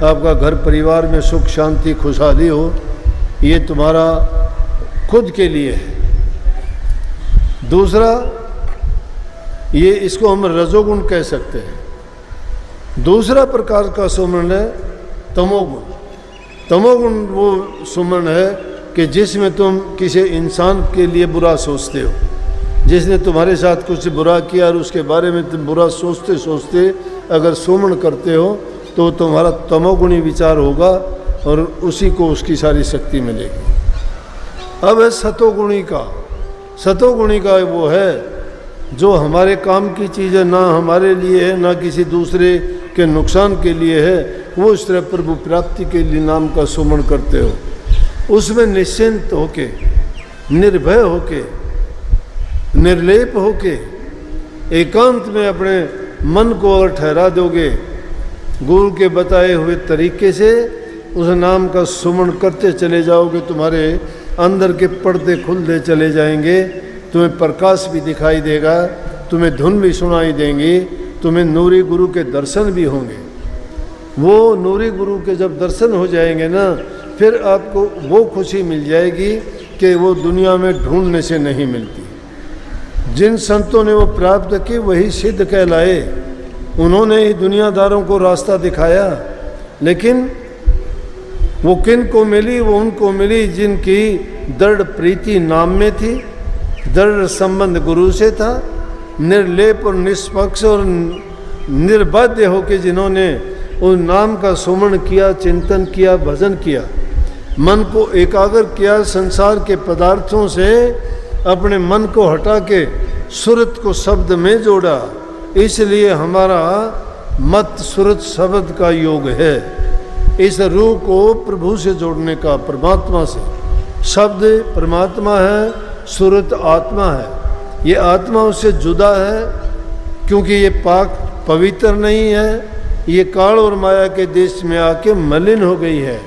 आपका घर परिवार में सुख शांति खुशहाली हो, ये तुम्हारा खुद के लिए है। दूसरा, ये इसको हम रजोगुण कह सकते हैं। दूसरा प्रकार का सुमरण है तमोगुण। तमोगुण वो सुमरण है कि जिसमें तुम किसी इंसान के लिए बुरा सोचते हो, जिसने तुम्हारे साथ कुछ बुरा किया और उसके बारे में तुम बुरा सोचते सोचते अगर सुमरण करते हो तो तुम्हारा तमोगुणी विचार होगा और उसी को उसकी सारी शक्ति मिलेगी। अब है सतोगुणी का। सतोगुणी का वो है जो हमारे काम की चीज़ें ना हमारे लिए है ना किसी दूसरे के नुकसान के लिए है, वो इस तरह प्रभु प्राप्ति के लिए नाम का सुमरण करते हो। उसमें निश्चिंत होके, निर्भय होके, निर्लेप होके, एकांत में अपने मन को अगर ठहरा दोगे, गुरु के बताए हुए तरीके से उस नाम का सुमरण करते चले जाओगे, तुम्हारे अंदर के पर्दे खुलते चले जाएंगे, तुम्हें प्रकाश भी दिखाई देगा, तुम्हें धुन भी सुनाई देंगी, तुम्हें नूरी गुरु के दर्शन भी होंगे। वो नूरी गुरु के जब दर्शन हो जाएंगे ना, फिर आपको वो खुशी मिल जाएगी कि वो दुनिया में ढूंढने से नहीं मिलती। जिन संतों ने वो प्राप्त की वही सिद्ध कहलाए, उन्होंने ही दुनियादारों को रास्ता दिखाया। लेकिन वो किन को मिली? वो उनको मिली जिनकी दृढ़ प्रीति नाम में थी, दृढ़ संबंध गुरु से था, निर्लेप और निष्पक्ष और निर्बाध्य होकर जिन्होंने उस नाम का सुमरण किया, चिंतन किया, भजन किया, मन को एकाग्र किया, संसार के पदार्थों से अपने मन को हटा के सुरत को शब्द में जोड़ा। इसलिए हमारा मत सुरत शब्द का योग है। इस रूह को प्रभु से जोड़ने का, परमात्मा से। शब्द परमात्मा है, सुरत आत्मा है। ये आत्मा उससे जुदा है क्योंकि ये पाक पवित्र नहीं है, ये काल और माया के देश में आके मलिन हो गई है,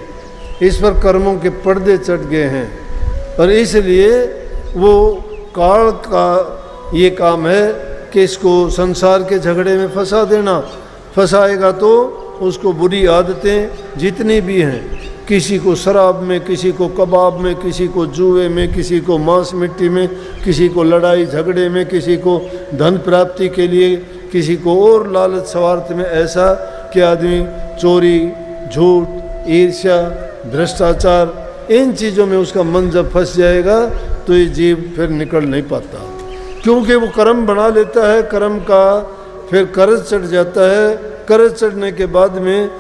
इस पर कर्मों के पर्दे चढ़ गए हैं। और इसलिए वो काल का ये काम है कि इसको संसार के झगड़े में फंसा देना। फंसाएगा तो उसको बुरी आदतें जितनी भी हैं, किसी को शराब में, किसी को कबाब में, किसी को जुए में, किसी को मांस मिट्टी में, किसी को लड़ाई झगड़े में, किसी को धन प्राप्ति के लिए, किसी को और लालच स्वार्थ में, ऐसा कि आदमी चोरी, झूठ, ईर्ष्या, भ्रष्टाचार, इन चीज़ों में उसका मन जब फंस जाएगा तो ये जीव फिर निकल नहीं पाता, क्योंकि वो कर्म बना लेता है। कर्म का फिर कर्ज चढ़ जाता है। कर्ज चढ़ने के बाद में